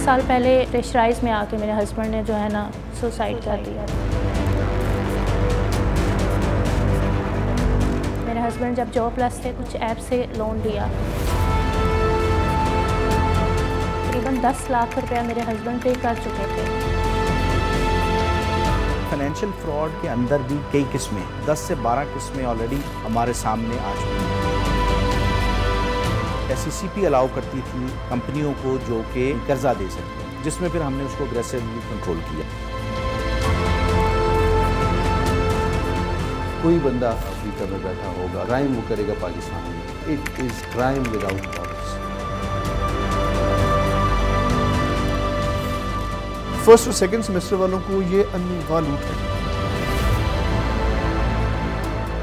साल पहले प्रेशराइज में आके मेरे हस्बैंड ने जो है ना सुसाइड कर दिया। मेरे हस्बैंड जब जॉबलेस थे कुछ ऐप से लोन लिया, तकरीबन 10 लाख रुपया मेरे हस्बैंड पे कर चुके थे। फाइनेंशियल फ्रॉड के अंदर भी कई किस्में, 10 से 12 किस्में ऑलरेडी हमारे सामने आ चुकी हैं। SECP अलाउ करती थी कंपनियों को जो कि कर्जा दे सकते हैं, जिसमें फिर हमने उसको अग्रेसिवली कंट्रोल किया। कोई बंदा अफ्रीका में बैठा होगा, क्राइम वो करेगा पाकिस्तान में। It is crime without borders. First और सेकंड सेमेस्टर वालों को ये अनवा लूट है।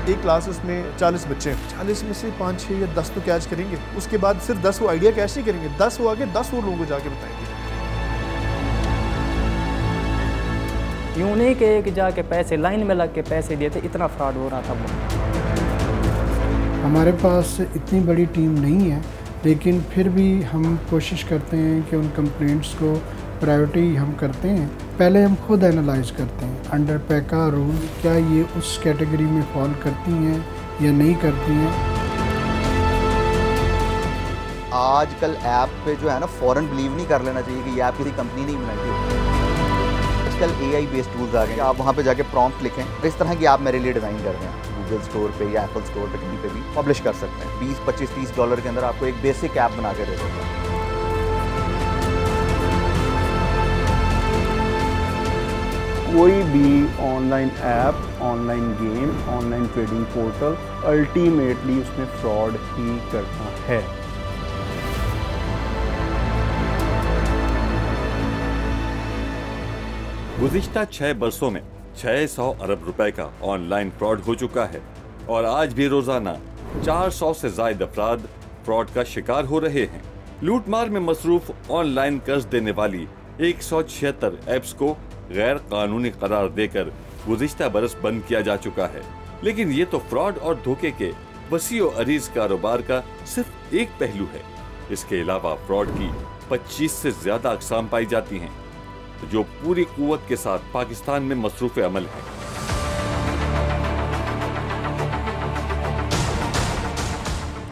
एक क्लास में 40 बच्चे हैं, 40 में से 5, 6 या 10 तो कैच करेंगे। उसके बाद सिर्फ 10 वो आइडिया कैच नहीं करेंगे, 10 वो आगे 10 वो लोगों को जाके बताएंगे। यूँ नहीं कि जाके पैसे लाइन में लग के पैसे दिए थे, इतना फ्रॉड हो रहा था वो। हमारे पास इतनी बड़ी टीम नहीं है, लेकिन फिर भी हम कोशिश करते हैं कि उन कंप्लेंट्स को प्रायोरिटी हम करते हैं। पहले हम खुद एनालाइज करते हैं अंडर पैका रूल क्या ये उस कैटेगरी में फॉल करती हैं या नहीं करती हैं। आजकल ऐप पे जो है ना फ़ौरन बिलीव नहीं कर लेना चाहिए कि ये ऐप किसी कंपनी ने बनाई है। आजकल AI बेस्ड टूल्स आ गए, आप वहाँ पे जाके प्रॉम्प्ट लिखें, इस तरह की ऐप मेरे लिए डिज़ाइन कर दें, गूगल स्टोर पे या एप्पल स्टोर पे कहीं पे भी पब्लिश कर सकते हैं। 20, 25, $30 के अंदर आपको एक बेसिक ऐप बना के दे देता है। कोई भी online app, online game, online trading portal ultimately उसमें फ्रॉड ही करता है। गुज़िश्ता 6 बरसों में 600 अरब रुपए का ऑनलाइन फ्रॉड हो चुका है और आज भी रोजाना 400 से ज़ायद अफराद फ्रॉड का शिकार हो रहे हैं। लूटमार में मसरूफ ऑनलाइन कर्ज देने वाली 176 ऐप्स को गैर कानूनी करार देकर गुज़िश्ता बरस बंद किया जा चुका है। लेकिन ये तो फ्रॉड और धोखे के वसी और अरीज कारोबार का सिर्फ एक पहलू है। इसके अलावा फ्रॉड की 25 से ज्यादा अक़साम पाई जाती हैं, जो पूरी कुव्वत के साथ पाकिस्तान में मसरूफ़ अमल है।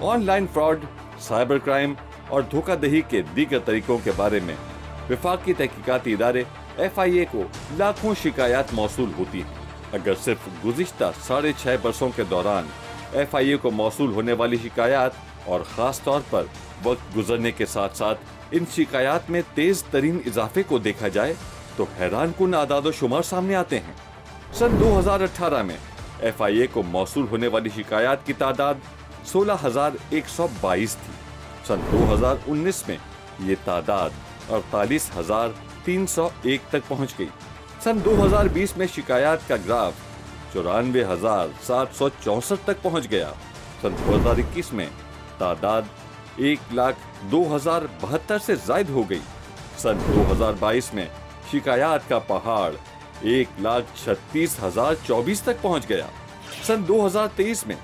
ऑनलाइन फ्रॉड, साइबर क्राइम और धोखाधड़ी के दीगर तरीकों के बारे में वफाकी तहकीकाती इदारे FIA को लाखों शिकायत मौसूल होती हैं। अगर सिर्फ गुज़िश्ता 6.5 बरसों के दौरान FIA को मौसूल होने वाली शिकायत और ख़ास तौर पर वक्त गुजरने के साथ साथ इन शिकायत में तेज़ तरीन इजाफे को देखा जाए तो हैरानकुन आदाद शुमार सामने आते हैं। सन 2018 में FIA को मौसूल होने वाली शिकायत की तादाद 16,122 थी। सन 2019 में ये तादाद 48,301 तक पहुंच गई। सन 2020 में शिकायत का ग्राफ 94,764 तक पहुंच गया। सन 2021 में तादाद 1,02,072 से जायद हो गई। सन 2022 में शिकायत का पहाड़ 1,36,024 तक पहुंच गया। सन 2023 में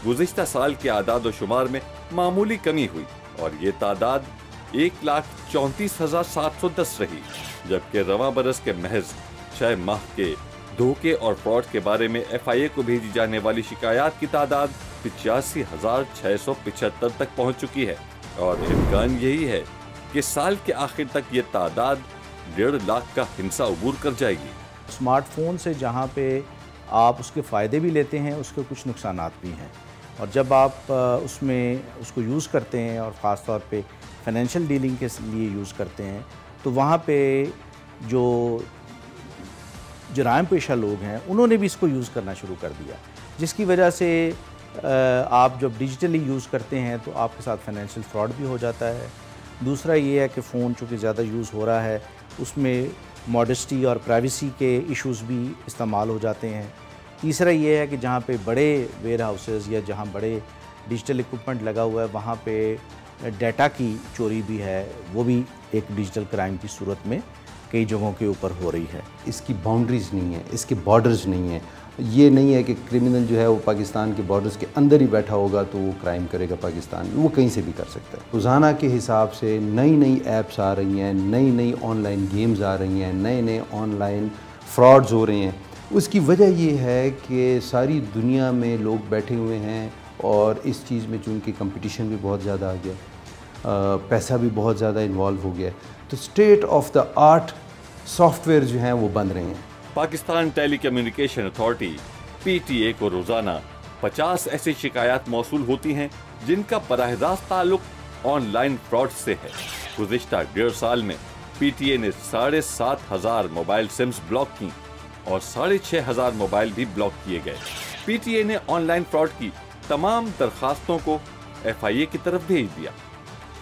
गुज़िश्ता साल के आदाद शुमार में मामूली कमी हुई और ये तादाद 1,34,710 रही, जबकि रवां बरस के महज 6 माह के धोखे और फ्रॉड के बारे में FIA को भेजी जाने वाली शिकायत की तादाद 85,675 तक पहुंच चुकी है और इम्कान यही है कि साल के आखिर तक ये तादाद 1.5 लाख का हिस्सा अबूर कर जाएगी। स्मार्टफोन से जहाँ पे आप उसके फ़ायदे भी लेते हैं, उसके कुछ नुकसानात भी हैं, और जब आप उसको यूज़ करते हैं और ख़ास तौर पे फाइनेंशियल डीलिंग के लिए यूज़ करते हैं, तो वहाँ पे जो जराइम पेशा लोग हैं उन्होंने भी इसको यूज़ करना शुरू कर दिया, जिसकी वजह से आप जब डिजिटली यूज़ करते हैं तो आपके साथ फाइनेंशियल फ्रॉड भी हो जाता है। दूसरा ये है कि फ़ोन चूँकि ज़्यादा यूज़ हो रहा है, उसमें मॉडेस्टी और प्राइवेसी के इश्यूज़ भी इस्तेमाल हो जाते हैं। तीसरा ये है कि जहाँ पे बड़े वेयर हाउसेज़ या जहाँ बड़े डिजिटल इक्विपमेंट लगा हुआ है वहाँ पे डाटा की चोरी भी है, वो भी एक डिजिटल क्राइम की सूरत में کئی جگہوں کے اوپر ہو رہی ہے. اس کی باؤنڈریز نہیں ہیں, اس کے بارڈرز نہیں ہیں. یہ نہیں ہے کہ کرمنل جو ہے وہ پاکستان کے بارڈرز کے اندر ہی بیٹھا ہوگا تو وہ کرائم کرے گا پاکستان میں, وہ کہیں سے بھی کر سکتا ہے. روزانہ کے حساب سے نئی ایپس آ رہی ہیں, نئی آن لائن گیمز آ رہی ہیں, نئے آن لائن فراڈز ہو رہے ہیں. اس کی وجہ یہ ہے کہ ساری دنیا میں لوگ بیٹھے ہوئے ہیں اور اس چیز میں چونکہ کمپٹیشن بھی بہت زیادہ آ گیا, پیسہ بھی بہت زیادہ انوالو ہو گیا, تو state of the art soft where جو ہیں وہ بن رہے ہیں. پاکستان ٹیلی کمیونیکیشن اتھارٹی PTA کو روزانہ 50 ایسی شکایات موصول ہوتی ہیں جن کا براہ راست تعلق آن لائن فراڈ سے ہے. گزشتہ 1.5 سال میں PTA نے 7,500 موبائل سمز بلاک کی اور 6,500 موبائل بھی بلاک کیے گئے. PTA نے آن لائن فراڈ کی تمام درخواستوں کو FIA کی طرف بھیج دیا.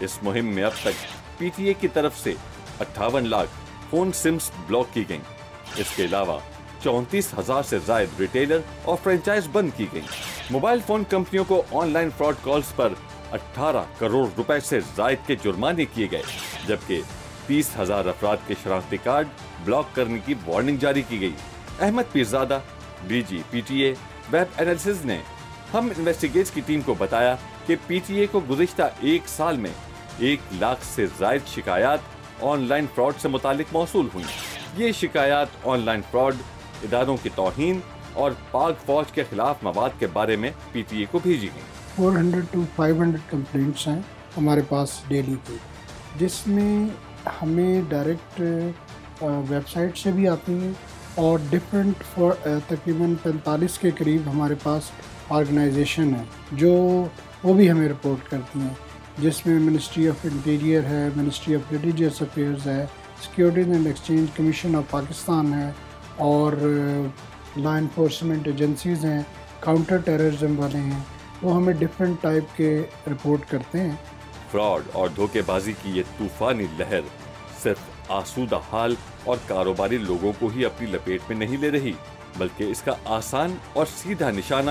اس مہم میں اب تک PTA کی طرف سے 58 لاکھ فون سمز بلاک کی گئیں. اس کے علاوہ 34,000 سے زائد ریٹیلر اور فرینچائز بند کی گئیں. موبائل فون کمپنیوں کو آن لائن فراڈ کالز پر 18 کروڑ روپے سے زائد کے جرمانے کیے گئے, جبکہ 30,000 افراد کے شناختی کارڈ بلاک کرنے کی وارننگ جاری کی گئی. Ahmed Pirzada DG PTA web analysis نے ہم انویسٹیگیٹس کی ٹیم کو بتایا کہ PTA کو گزشتہ 1 سال میں 1 لاکھ سے زائد شکایات آن لائن فراڈ سے متعلق موصول ہوئی. یہ شکایات آن لائن فراڈ, اداروں کی توہین اور پاک فوج کے خلاف مواد کے بارے میں PTA کو بھیجی گئی. 400 to 500 کمپلینٹس ہیں ہمارے پاس ڈیلی کی, جس میں ہمیں ڈائریکٹ ویب سائٹ سے بھی آتی ہیں اور ڈفرینٹ تقریباً 45 کے قریب ہمارے پاس آرگنائزیشن ہیں جو وہ بھی ہمیں رپورٹ کرتی ہیں, جس میں منسٹری آف انٹیریئر ہے, منسٹری آف ریلیجیس افیئرز ہے, securities and exchange commission of Pakistan ہے, اور لا انفورسمنٹ ایجنسیز ہیں, کاؤنٹر ٹیررزم والے ہیں, وہ ہمیں ڈفرینٹ ٹائپ کے رپورٹ کرتے ہیں. فراڈ اور دھوکے بازی کی یہ طوفانی لہر صرف آسودہ حال اور کاروباری لوگوں کو ہی اپنی لپیٹ میں نہیں لے رہی, بلکہ اس کا آسان اور سیدھا نشانہ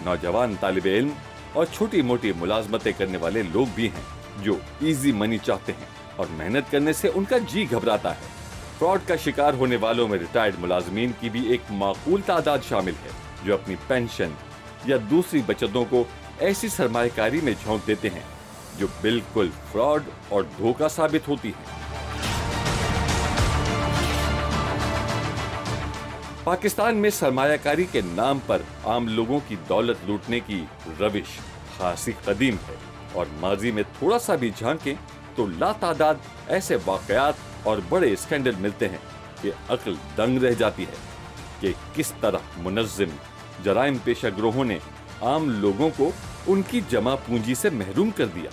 نوجوان طالب علم اور چھوٹی موٹی ملازمتیں کرنے والے لوگ بھی ہیں جو ایزی منی چاہتے ہیں اور محنت کرنے سے ان کا جی گھبراتا ہے. فراڈ کا شکار ہونے والوں میں ریٹائرڈ ملازمین کی بھی ایک معقول تعداد شامل ہے جو اپنی پینشن یا دوسری بچتوں کو ایسی سرمایہ کاری میں جھونک دیتے ہیں جو بالکل فراڈ اور دھوکہ ثابت ہوتی ہے. پاکستان میں سرمایہ کاری کے نام پر عام لوگوں کی دولت لوٹنے کی روش خاصی قدیم ہے, اور ماضی میں تھوڑا سا بھی جھانکیں تو لا تعداد ایسے واقعات اور بڑے اسکینڈل ملتے ہیں کہ عقل دنگ رہ جاتی ہے کہ کس طرح منظم جرائم پیشہ گروہوں نے عام لوگوں کو ان کی جمع پونجی سے محروم کر دیا.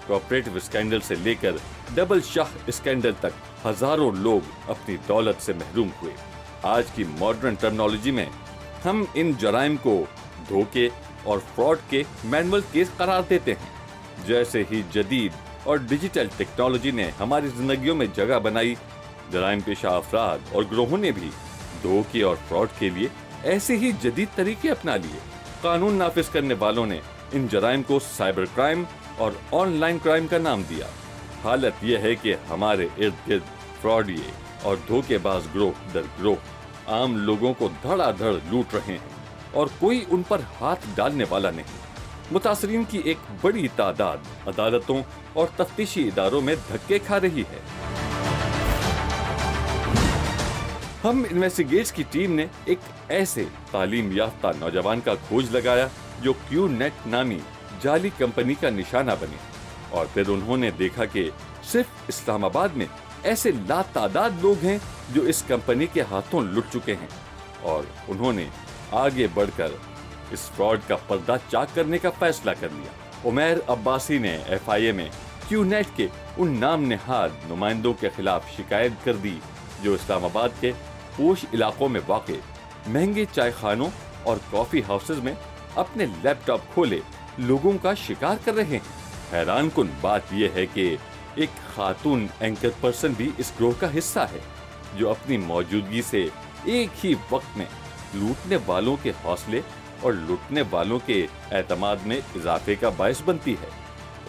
کوآپریٹو اسکینڈل سے لے کر ڈبل شاہ اسکینڈل تک ہزاروں لوگ اپنی دولت سے محروم ہوئے. آج کی ماڈرن ٹرمنالوجی میں ہم ان جرائم کو دھوکے اور فراڈ کے مینول کیس قرار دیتے ہیں. جیسے ہی جدید اور ڈیجیٹل ٹیکنالوجی نے ہماری زندگیوں میں جگہ بنائی, جرائم پیشہ افراد اور گروہوں نے بھی دھوکے اور فراڈ کے لیے ایسے ہی جدید طریقے اپنا لیے. قانون نافذ کرنے والوں نے ان جرائم کو سائبر کرائم اور آن لائن کرائم کا نام دیا. حالت یہ ہے کہ ہمارے ارد گرد فراڈیے اور دھوکے باز گروہ در گروہ عام لوگوں کو دھڑا دھڑ لوٹ رہے ہیں اور کوئی ان پر ہاتھ ڈالنے والا نہیں. متاثرین کی ایک بڑی تعداد عدالتوں اور تفتیشی اداروں میں دھکے کھا رہی ہے. ہم انویسٹیگیٹس کی ٹیم نے ایک ایسے تعلیم یافتہ نوجوان کا کھوج لگایا جو QNet نامی جعلی کمپنی کا نشانہ بنے, اور پھر انہوں نے دیکھا کہ صرف اسلام آباد میں ایسے لا تعداد لوگ ہیں جو اس کمپنی کے ہاتھوں لٹ چکے ہیں, اور انہوں نے آگے بڑھ کر اس فراڈ کا پردہ چاک کرنے کا فیصلہ کر لیا. عمیر عباسی نے FIA میں QNet کے ان نام نہاد نمائندوں کے خلاف شکایت کر دی جو اسلام آباد کے پوش علاقوں میں واقع مہنگے چائے خانوں اور کافی ہاؤسز میں اپنے لیپ ٹاپ کھولے لوگوں کا شکار کر رہے ہیں. حیران کن بات یہ ہے کہ ایک خاتون اینکر پرسن بھی اس گروہ کا حصہ ہے جو اپنی موجودگی سے ایک ہی وقت میں لوٹنے والوں کے حوصلے اور لوٹنے والوں کے اعتماد میں اضافے کا باعث بنتی ہے.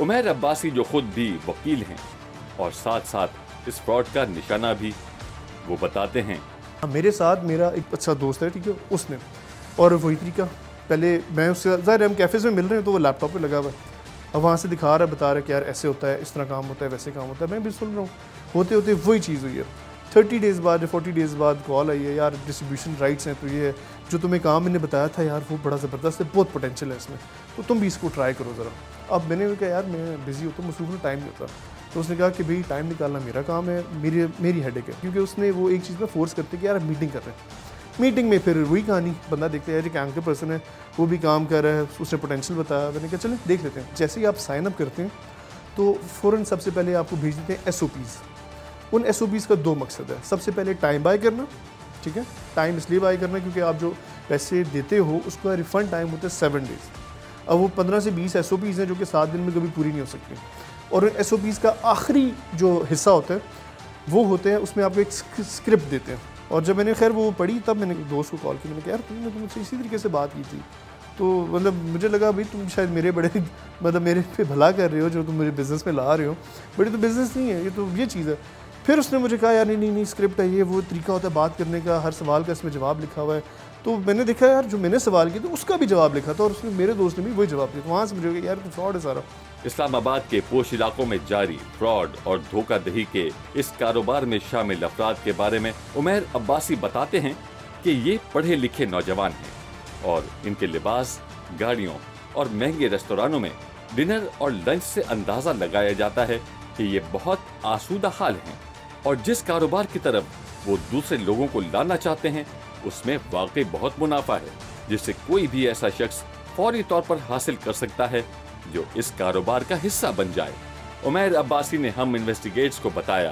عمیر عباسی جو خود بھی وکیل ہیں اور ساتھ ساتھ اس فراڈ کا نشانہ بھی, वो बताते हैं, मेरे साथ मेरा एक अच्छा दोस्त है, ठीक है, उसने, और वही तरीका, पहले मैं उससे, ज़ाहिर हम कैफ़े में मिल रहे हैं तो वो लैपटॉप पे लगा हुआ है, अब वहाँ से दिखा रहा है, बता रहा है कि यार ऐसे होता है, इस तरह काम होता है, वैसे काम होता है, मैं भी सुन रहा हूँ, होते होते वही चीज़ हुई है। 30 डेज़ बाद या 40 डेज़ बाद कॉल आई है, यार डिस्ट्रीब्यूशन राइट्स हैं, तो ये है जो तुम्हें काम मैंने बताया था यार, वो बड़ा ज़बरदस्त है, बहुत पोटेंशियल है इसमें, तो तुम भी इसको ट्राई करो ज़रा। अब मैंने भी कहा यार मैं बिज़ी होता हूँ, मसरूफ़ टाइम नहीं होता, तो उसने कहा कि भाई टाइम निकालना मेरा काम है, मेरी हेडेक है, क्योंकि उसने वो एक चीज़ में फोर्स करते कि यार मीटिंग कर रहे हैं, मीटिंग में फिर वही कहानी, बंदा देखते हैं यार एक एंकर पर्सन है, वो भी काम कर रहा है, उसने पोटेंशियल बताया, मैंने कहा चलें देख लेते हैं। जैसे ही आप साइन अप करते हैं तो फ़ौरन सबसे पहले आपको भेज देते हैं SOPs। उन SOPs का 2 मकसद है, सबसे पहले टाइम बाय करना, ठीक है, टाइम इसलिए बाय करना क्योंकि आप जो पैसे देते हो उसका रिफ़ंड टाइम होता है 7 डेज़। अब वो 15 से 20 SOPs हैं जो कि 7 दिन में कभी पूरी नहीं हो सकती, और उन SOPs का आखिरी जो हिस्सा होता है वो होते हैं, उसमें आपको एक स्क्रिप्ट देते हैं। और जब मैंने खैर वो पढ़ी तब मैंने दोस्त को कॉल की, मैंने कहा यार तुमने तो मुझसे इसी तरीके से बात की थी, तो मतलब मुझे लगा भाई तुम शायद मेरे बड़े मतलब मेरे पे भला कर रहे हो, जो तुम मुझे बिज़नेस में ला रहे हो, बड़ी तो बिज़नेस नहीं है, ये तो ये चीज़ है। फिर उसने मुझे कहा यार नहीं स्क्रिप्ट है, ये वो तरीका होता है बात करने का, हर सवाल का इसमें जवाब लिखा हुआ है। तो मैंने देखा यार जो मैंने सवाल किया था उसका भी जवाब लिखा था, और उसने मेरे दोस्त ने भी वही जवाब दिया, तो वहाँ से मुझे लगा यार तो फ्रॉड है सारा। इस्लामाबाद के पोश इलाकों में जारी फ्रॉड और धोखाधड़ी के इस कारोबार में शामिल अफराद के बारे में उमैर अब्बासी बताते हैं कि ये पढ़े लिखे नौजवान हैं और इनके लिबास, गाड़ियों और महंगे रेस्तोरानों में डिनर और लंच से अंदाजा लगाया जाता है कि ये बहुत आसूदा हाल हैं और जिस कारोबार की तरफ वो दूसरे लोगों को लाना चाहते हैं उसमें वाकई बहुत मुनाफा है, जिससे कोई भी ऐसा शख्स फौरी तौर पर हासिल कर सकता है जो इस कारोबार का हिस्सा बन जाए। उमैर अब्बासी ने हम इन्वेस्टिगेट्स को बताया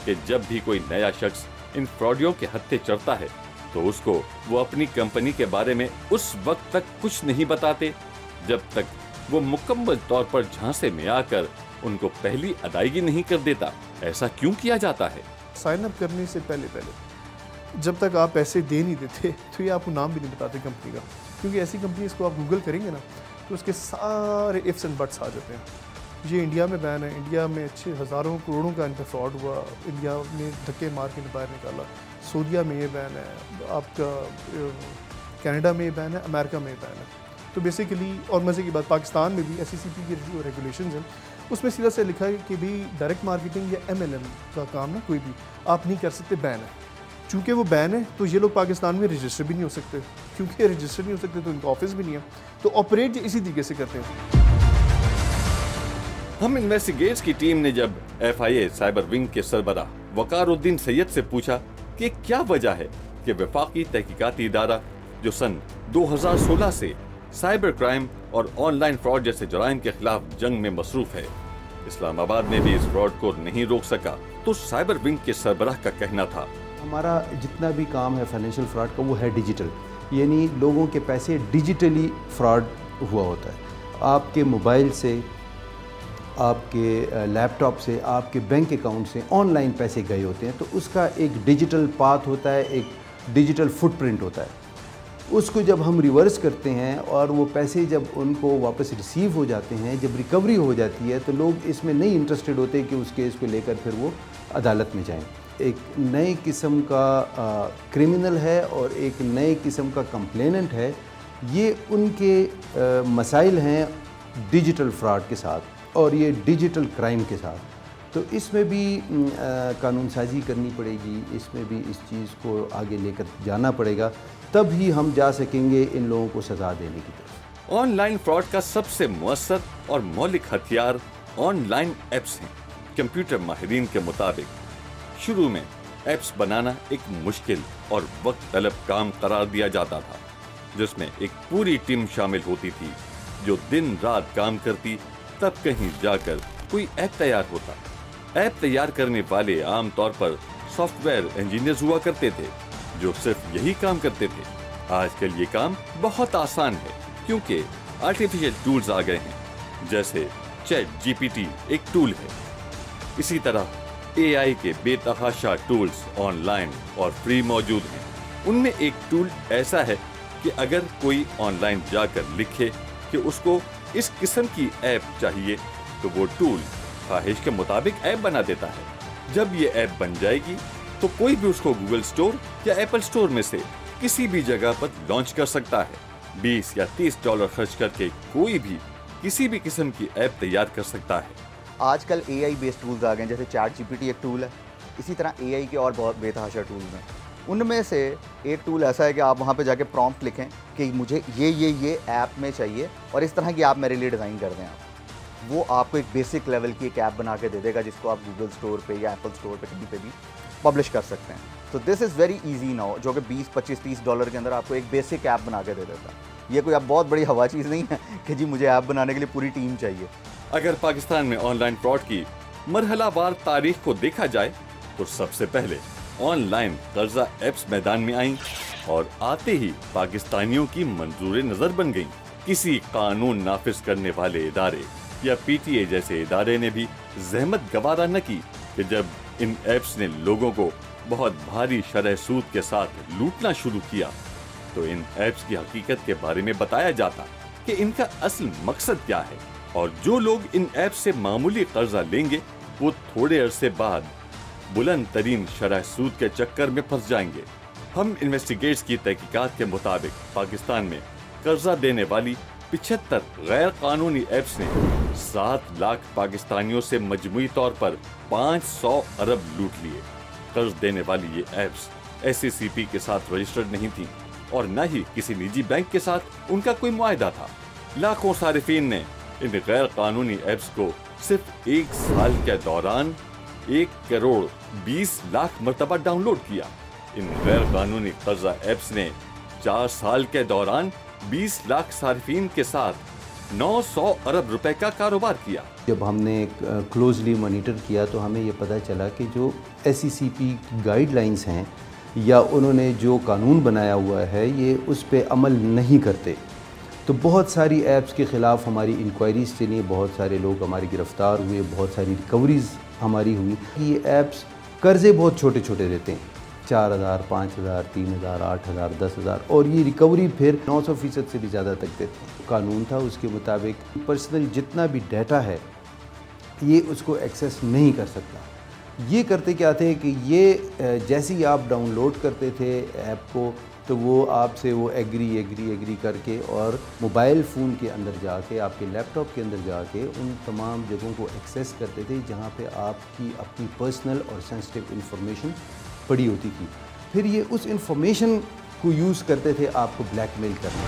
कि जब भी कोई नया शख्स इन फ्रॉडियों के हत्थे चढ़ता है तो उसको वो अपनी कंपनी के बारे में उस वक्त तक कुछ नहीं बताते जब तक वो मुकम्मल तौर पर झांसे में आकर उनको पहली अदायगी नहीं कर देता। ऐसा क्यों किया जाता है? साइन अप करने से पहले जब तक आप पैसे दे नहीं देते तो ये आपको नाम भी नहीं बताते कंपनी का, क्योंकि ऐसी कंपनी इसको आप गूगल करेंगे ना तो उसके सारे इफ्स एंड बट्स आ जाते हैं। ये इंडिया में बैन है, इंडिया में अच्छे हज़ारों करोड़ों का इन पर फ्रॉड हुआ, इंडिया में धक्के मार के बाहर निकाला, सऊदीया में ये बैन है, आपका कनाडा में ये बैन है, अमेरिका में ये बैन है। तो बेसिकली और मज़े की बात पाकिस्तान में भी SECP की जो रेगुलेशंस हैं उसमें सीधा से लिखा है कि भी डायरेक्ट मार्केटिंग या MLM का काम ना कोई भी आप नहीं कर सकते, बैन है। चूँकि वो बैन है तो ये लोग पाकिस्तान में रजिस्टर भी नहीं हो सकते, क्योंकि रजिस्टर नहीं हो सकते तो इनका ऑफिस भी नहीं है, तो ऑपरेट इसी तरीके से करते हैं। हम इन्वेस्टिगेट्स की टीम ने जब FIA साइबर विंग के सरबराह वकारुद्दीन सैयद से पूछा कि क्या वजह है कि वफाकी तहकीकाती इदारा जो सन 2016 से साइबर क्राइम और ऑनलाइन फ्रॉड जैसे जराइम के खिलाफ जंग में मसरूफ है, इस्लामाबाद में भी इस फ्रॉड को नहीं रोक सका, तो साइबर विंग के सरबराह का कहना था हमारा जितना भी काम है फाइनेंशियल फ्रॉड का वो है डिजिटल, यानी लोगों के पैसे डिजिटली फ्रॉड हुआ होता है। आपके मोबाइल से, आपके लैपटॉप से, आपके बैंक अकाउंट से ऑनलाइन पैसे गए होते हैं, तो उसका एक डिजिटल पाथ होता है, एक डिजिटल फुटप्रिंट होता है। उसको जब हम रिवर्स करते हैं और वो पैसे जब उनको वापस रिसीव हो जाते हैं, जब रिकवरी हो जाती है, तो लोग इसमें नहीं इंटरेस्टेड होते कि उस केस को लेकर फिर वो अदालत में जाएं। एक नए किस्म का क्रिमिनल है और एक नए किस्म का कंप्लेनेंट है, ये उनके मसाइल हैं डिजिटल फ्रॉड के साथ और ये डिजिटल क्राइम के साथ। तो इसमें भी कानून साजी करनी पड़ेगी, इसमें भी इस चीज़ को आगे लेकर जाना पड़ेगा, तब ही हम जा सकेंगे इन लोगों को सज़ा देने की तरफ। ऑनलाइन फ्रॉड का सबसे मुअस्सर और मौलिक हथियार ऑनलाइन ऐप्स हैं। कंप्यूटर माहिरीन के मुताबिक शुरू में ऐप्स बनाना एक मुश्किल और वक्त तलब काम करार दिया जाता था, जिसमें एक पूरी टीम शामिल होती थी जो दिन रात काम करती, तब कहीं जाकर कोई ऐप तैयार होता। ऐप तैयार करने वाले आमतौर पर सॉफ्टवेयर इंजीनियर्स हुआ करते थे जो सिर्फ यही काम करते थे। आजकल ये काम बहुत आसान है क्योंकि आर्टिफिशियल टूल्स आ गए हैं, जैसे ChatGPT एक टूल है। इसी तरह AI के बेतहाशा टूल्स ऑनलाइन और फ्री मौजूद हैं। उनमें एक टूल ऐसा है कि अगर कोई ऑनलाइन जाकर लिखे कि उसको इस किस्म की ऐप चाहिए तो वो टूल ख्वाहिश के मुताबिक ऐप बना देता है। जब ये ऐप बन जाएगी तो कोई भी उसको गूगल स्टोर या एप्पल स्टोर में से किसी भी जगह पर लॉन्च कर सकता है। 20 या $30 खर्च करके कोई भी किसी भी किस्म की ऐप तैयार कर सकता है। आजकल AI बेस्ड टूल्स आ गए हैं, जैसे ChatGPT एक टूल है, इसी तरह AI के और बहुत बेतहाशा टूल्स हैं। उनमें से एक टूल ऐसा है कि आप वहाँ पे जाके प्रॉम्प्ट लिखें कि मुझे ये ऐप में चाहिए और इस तरह की ऐप मेरे लिए डिज़ाइन कर दें आप। वो आपको एक बेसिक लेवल की एक ऐप बना के दे देगा जिसको आप गूगल स्टोर पे या एप्पल स्टोर पे कहीं पे भी पब्लिश कर सकते हैं। तो this is very easy now, जो कि 20, 25, $30 के अंदर आपको एक बेसिक ऐप बना के दे देता है। ये कोई अब बहुत बड़ी हवा चीज़ नहीं है कि जी मुझे ऐप बनाने के लिए पूरी टीम चाहिए। अगर पाकिस्तान में ऑनलाइन फ्रॉड की मरहलावार तारीख को देखा जाए तो सबसे पहले ऑनलाइन कर्जा एप्स मैदान में आईं और आते ही पाकिस्तानियों की मंजूर नजर बन गईं। किसी कानून नाफिज करने वाले इदारे या PTA जैसे इदारे ने भी जहमत गवारा न की कि जब इन एप्स ने लोगों को बहुत भारी शरह सूद के साथ लूटना शुरू किया तो इन एप्स की हकीकत के बारे में बताया जाता कि इनका असल मकसद क्या है, और जो लोग इन एप्स से मामूली कर्जा लेंगे वो थोड़े अरसे बाद बुलंद तरीन शरह सूद के चक्कर में फंस जाएंगे। हम इन्वेस्टिगेट्स की तहकीकात के मुताबिक पाकिस्तान में कर्जा देने वाली 75 गैर कानूनी एप्स ने 7 लाख पाकिस्तानियों से मजमूई तौर पर 500 अरब लूट लिए। कर्ज देने वाली ये एप्स SACP के साथ रजिस्टर्ड नहीं थी और न ही किसी निजी बैंक के साथ उनका कोई मुआहदा था। लाखों सारिफीन ने इन गैर कानूनी एप्स को सिर्फ 1 साल के दौरान 1 करोड़ 20 लाख मरतबा डाउनलोड किया। इन गैर कानूनी कर्जा एप्स ने 4 साल के दौरान 20 लाख सारिफीन के साथ 900 अरब रुपए का कारोबार किया। जब हमने क्लोजली मॉनिटर किया तो हमें ये पता चला कि जो SACP गाइडलाइंस हैं या उन्होंने जो कानून बनाया हुआ है ये उस पे अमल नहीं करते। तो बहुत सारी ऐप्स के ख़िलाफ़ हमारी इंक्वायरीज़ चली, बहुत सारे लोग हमारी गिरफ़्तार हुए, बहुत सारी रिकवरीज़ हमारी हुई। ये ऐप्स कर्ज़े बहुत छोटे छोटे देते हैं, 4,000, 5,000, 3,000, 8,000, 10,000, और ये रिकवरी फिर 900% से भी ज़्यादा तक देते हैं। कानून था उसके मुताबिक पर्सनल जितना भी डाटा है ये उसको एक्सेस नहीं कर सकता। ये करते क्या थे कि ये जैसे ही आप डाउनलोड करते थे ऐप को तो वो आपसे वो एग्री करके और मोबाइल फ़ोन के अंदर जाके, आपके लैपटॉप के अंदर जाके उन तमाम जगहों को एक्सेस करते थे जहाँ पे आपकी अपनी पर्सनल और सेंसिटिव इंफॉर्मेशन पड़ी होती थी। फिर ये उस इंफॉर्मेशन को यूज़ करते थे आपको ब्लैकमेल करने।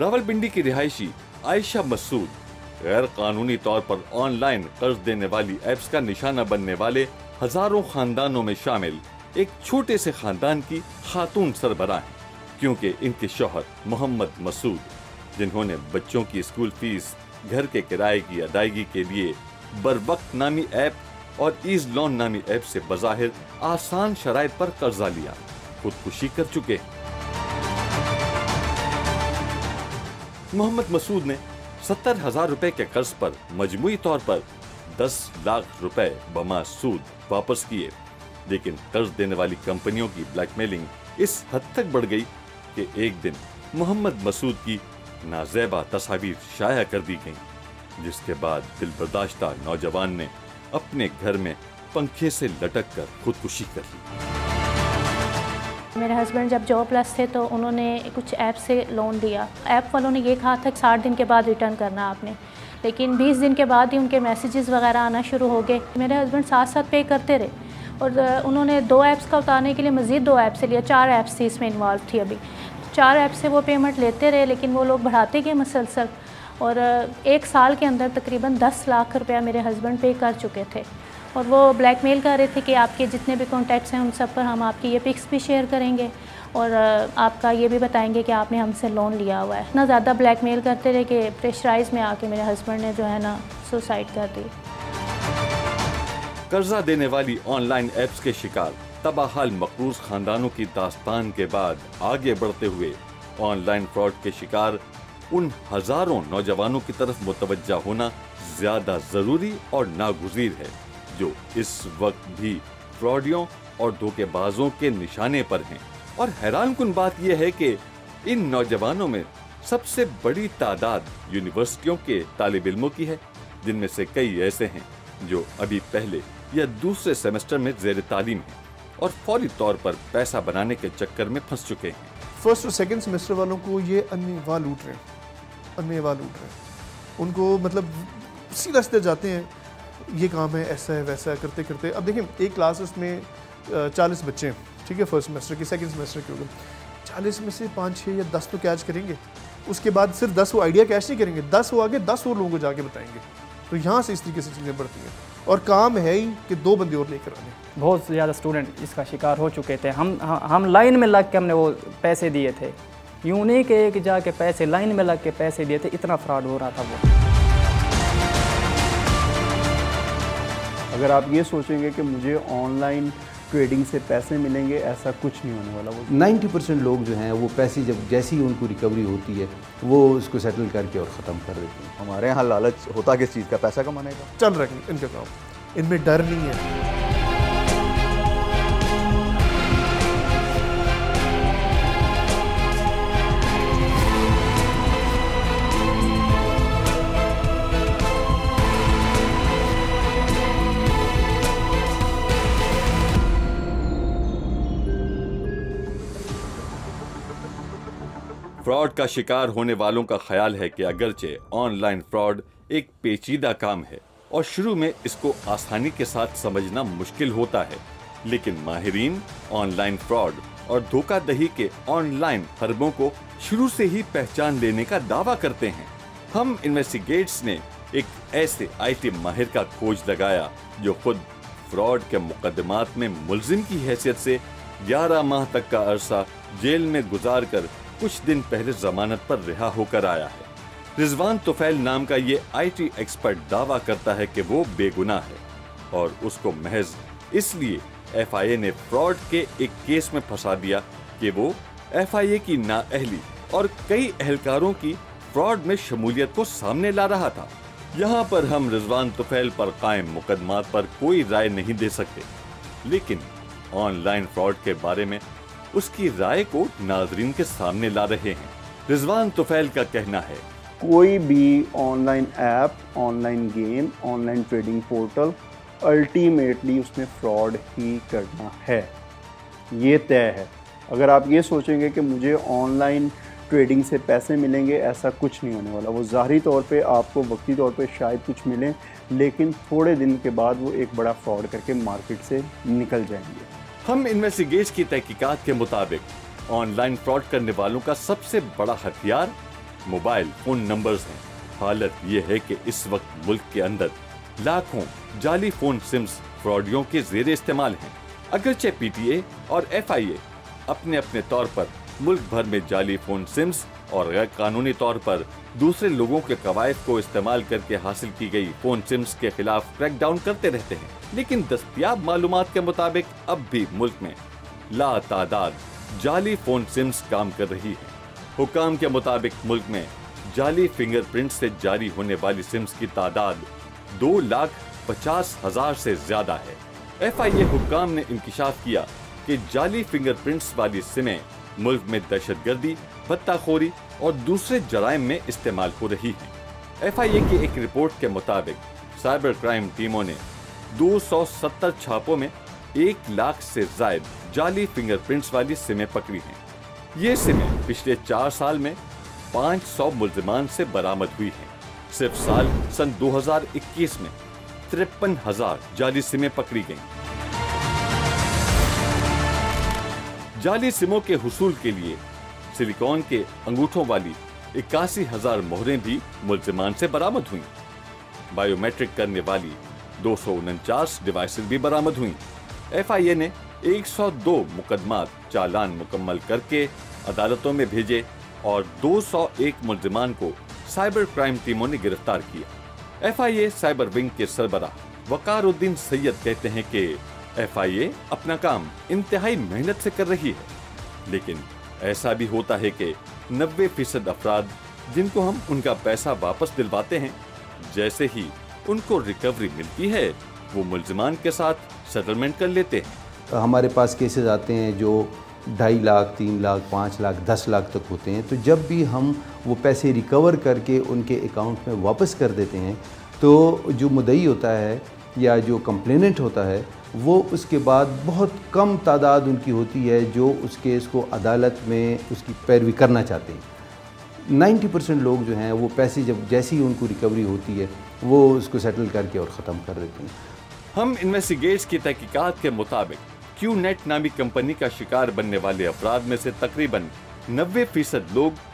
रावलपिंडी की रिहायशी आयशा मसूद गैर कानूनी तौर पर ऑनलाइन कर्ज देने वाली एप्स का निशाना बनने वाले हजारों खानदानों में शामिल एक छोटे से खानदान की खातून सरबराह हैं, क्योंकि इनके शौहर मोहम्मद मसूद, जिन्होंने बच्चों की स्कूल फीस, घर के किराए की अदायगी के लिए बरवक्त नामी ऐप और ईज लोन नामी ऐप से बज़ाहिर आसान शराइत पर कर्जा लिया, खुदकुशी कर चुके हैं। मोहम्मद मसूद ने 70,000 रुपए के कर्ज पर मजमूई तौर पर 10 लाख रुपए बमा सूद वापस किए, लेकिन कर्ज देने वाली कंपनियों की ब्लैकमेलिंग इस हद तक बढ़ गई कि एक दिन मोहम्मद मसूद की नाज़ेबा तस्वीर शाया कर दी गई, जिसके बाद दिलबर्दाश्ता नौजवान ने अपने घर में पंखे से लटक कर खुदकुशी कर ली। मेरे हस्बैंड जब जॉबलेस थे तो उन्होंने कुछ ऐप से लोन लिया। ऐप वालों ने ये कहा था कि 60 दिन के बाद रिटर्न करना आपने, लेकिन 20 दिन के बाद ही उनके मैसेजेस वगैरह आना शुरू हो गए। मेरे हस्बैंड साथ साथ पे करते रहे और उन्होंने 2 ऐप्स का उतारने के लिए मज़ीद 2 ऐप से लिया। 4 ऐप्स थी इसमें इन्वॉल्व थी। अभी 4 ऐप से वो पेमेंट लेते रहे, लेकिन वो लोग बढ़ाते गए मुसलसल, और 1 साल के अंदर तकरीबन 10 लाख रुपया मेरे हस्बैंड पे कर चुके थे। और वो ब्लैकमेल कर रहे थे कि आपके जितने भी कॉन्टैक्ट्स हैं उन सब पर हम आपकी ये पिक्स भी शेयर करेंगे और आपका ये भी बताएंगे कि आपने हमसे लोन लिया हुआ है। इतना ज़्यादा ब्लैकमेल करते रहे कि प्रेशराइज में आके मेरे हस्बैंड ने जो है ना सुसाइड कर दी। कर्जा देने वाली ऑनलाइन ऐप्स के शिकार तबाहाल मकरूज खानदानों की दास्तान के बाद आगे बढ़ते हुए ऑनलाइन फ्रॉड के शिकार उन हजारों नौजवानों की तरफ मुतवज्जा होना ज्यादा जरूरी और नागुज़ीर है जो इस वक्त भी फ्रॉडियों और धोखेबाजों के निशाने पर हैं। और हैरानकुन बात यह है कि इन नौजवानों में सबसे बड़ी तादाद यूनिवर्सिटियों के तालिब इल्मों की है, जिनमें से कई ऐसे हैं जो अभी पहले या दूसरे सेमेस्टर में जेर तालीम हैं और फौरी तौर पर पैसा बनाने के चक्कर में फंस चुके हैं। फर्स्ट और सेकंड सेमेस्टर वालों को ये अन्नेवाह लूट रहे हैं, उनको मतलब सीधा सीधा जाते हैं, ये काम है, ऐसा है, वैसा है, करते करते। अब देखिए एक क्लास उसमें 40 बच्चे हैं, ठीक है, फर्स्ट सेमेस्टर के, सेकंड सेमेस्टर के हो गए, 40 में से 5, 6 या 10 तो कैच करेंगे। उसके बाद सिर्फ 10 वो आइडिया कैच नहीं करेंगे, 10 वो आगे 10 और लोगों को जाके बताएंगे। तो यहाँ से इस तरीके से चीज़ें बढ़ती हैं और काम है ही कि 2 बंदे और लेकर आने। बहुत ज़्यादा स्टूडेंट इसका शिकार हो चुके थे। हम लाइन में लग के हमने वो पैसे दिए थे, यूँ नहीं कि एक जाके पैसे लाइन में लग के पैसे दिए थे, इतना फ्रॉड हो रहा था वो। अगर आप ये सोचेंगे कि मुझे ऑनलाइन ट्रेडिंग से पैसे मिलेंगे, ऐसा कुछ नहीं होने वाला। वो 90% लोग जो हैं वो पैसे जब जैसी ही उनको रिकवरी होती है वो उसको सेटल करके और ख़त्म कर देते हैं। हमारे यहाँ लालच होता किस चीज़ का, पैसा कमाने का। चल रहे हैं इनके काम, इनमें डर नहीं है। फ्रॉड का शिकार होने वालों का ख्याल है कि अगरचे ऑनलाइन फ्रॉड एक पेचीदा काम है और शुरू में इसको आसानी के साथ समझना मुश्किल होता है, लेकिन माहिरीन ऑनलाइन फ्रॉड और धोखाधड़ी के ऑनलाइन हरबों को शुरू से ही पहचान लेने का दावा करते हैं। हम इन्वेस्टिगेट्स ने एक ऐसे IT माहिर का खोज लगाया जो खुद फ्रॉड के मुकदमात में मुलजिम की हैसियत से 11 माह तक का अरसा जेल में गुजार कर कुछ दिन पहले जमानत पर रिहा होकर आया है। रिजवान तुफैल नाम का ये IT एक्सपर्ट दावा करता है कि वो बेगुनाह है और उसको महज इसलिए FIA ने फ्रॉड के एक केस में फंसा दिया कि वो FIA की नाअहली और कई एहलकारों की फ्रॉड में शमूलियत को सामने ला रहा था। यहाँ पर हम रिजवान तुफैल पर कायम मुकदमात पर कोई राय नहीं दे सकते, लेकिन ऑनलाइन फ्रॉड के बारे में उसकी राय को नाजरीन के सामने ला रहे हैं। रिजवान तुफैल का कहना है, कोई भी online app, online game, online trading portal ultimately उसमें फ्रॉड ही करना है, ये तय है। अगर आप ये सोचेंगे कि मुझे ऑनलाइन ट्रेडिंग से पैसे मिलेंगे, ऐसा कुछ नहीं होने वाला। वो ज़ाहरी तौर पे आपको वक्ती तौर पे शायद कुछ मिलें, लेकिन थोड़े दिन के बाद वो एक बड़ा फ्रॉड करके मार्केट से निकल जाएंगे। हम इन्वेस्टिगेट्स की तहकीकात के मुताबिक ऑनलाइन फ्रॉड करने वालों का सबसे बड़ा हथियार मोबाइल फोन नंबर्स हैं। हालत ये है कि इस वक्त मुल्क के अंदर लाखों जाली फोन सिम्स फ्रॉडियों के जेर इस्तेमाल हैं। अगरचे PTA और FIA अपने अपने तौर पर मुल्क भर में जाली फोन सिम्स और गैर कानूनी तौर पर दूसरे लोगों के कवायद को इस्तेमाल करके हासिल की गई फोन सिम्स के खिलाफ क्रैकडाउन करते रहते हैं, लेकिन दस्तयाब मालूमात के मुताबिक अब भी मुल्क में लातादाद जाली फोन सिम्स काम कर रही है। हुकाम के मुताबिक मुल्क में जाली फिंगरप्रिंट से जारी होने वाली सिम्स की तादाद 2,50,000 से ज्यादा है। FIA हुकाम ने इंकिशाफ किया कि जाली फिंगरप्रिंट्स वाली सिमें मुल्क में दहशतगर्दी, भत्ताखोरी और दूसरे जराइम में इस्तेमाल हो रही हैं। FIA की एक रिपोर्ट के मुताबिक साइबर क्राइम टीमों ने 270 छापों में 1 लाख से ज्यादा जाली फिंगरप्रिंट्स वाली सिमें पकड़ी हैं। ये सिमें पिछले 4 साल में 500 मुल्जिमान से बरामद हुई हैं। सिर्फ सन 2021 में 53,000 जाली सिमें पकड़ी गईं। जाली सिमों के हुसूल के लिए सिलिकॉन के अंगूठों वाली 81,000 मोहरें भी मुल्जिमान से बरामद हुई। बायोमेट्रिक करने वाली 249 डिवाइसेस भी बरामद हुई। FIA ने 102 मुकदमात चालान मुकम्मल करके अदालतों में भेजे और 201 मुल्जिमान को साइबर क्राइम टीमों ने गिरफ्तार किया। FIA साइबर विंग के सरबराह वकारुद्दीन सैयद कहते हैं कि FIA अपना काम इंतहाई मेहनत से कर रही है, लेकिन ऐसा भी होता है कि 90% अफराद जिनको हम उनका पैसा वापस दिलवाते हैं, जैसे ही उनको रिकवरी मिलती है वो मुल्जिमान के साथ सेटलमेंट कर लेते हैं। हमारे पास केसेस आते हैं जो 2.5 लाख, 3 लाख, 5 लाख, 10 लाख तक होते हैं। तो जब भी हम वो पैसे रिकवर करके उनके अकाउंट में वापस कर देते हैं तो जो मुद्दई होता है یا جو کمپلیننٹ ہوتا ہے وہ اس کے بعد بہت کم تعداد ان کی ہوتی ہے جو اس کیس کو عدالت میں اس کی پیروی کرنا چاہتے ہیں. 90% لوگ جو ہیں وہ پیسے جب جیسی ہی ان کو ریکوری ہوتی ہے وہ اس کو سیٹل کر کے اور ختم کر دیتے ہیں. ہم انویسٹیگیٹس کی تحقیقات کے مطابق کیو نیٹ نامی کمپنی کا شکار بننے والے افراد میں سے تقریباً 90% لوگ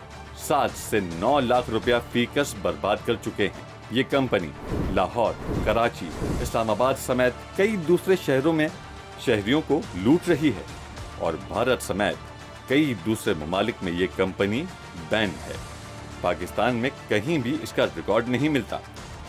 7 سے 9 لاکھ روپیہ فی کس برباد کر چکے ہیں. یہ کمپنی لاہور، کراچی، اسلام آباد سمیت کئی دوسرے شہروں میں شہریوں کو لوٹ رہی ہے اور بھارت سمیت کئی دوسرے ممالک میں یہ کمپنی بین ہے. پاکستان میں کہیں بھی اس کا ریکارڈ نہیں ملتا.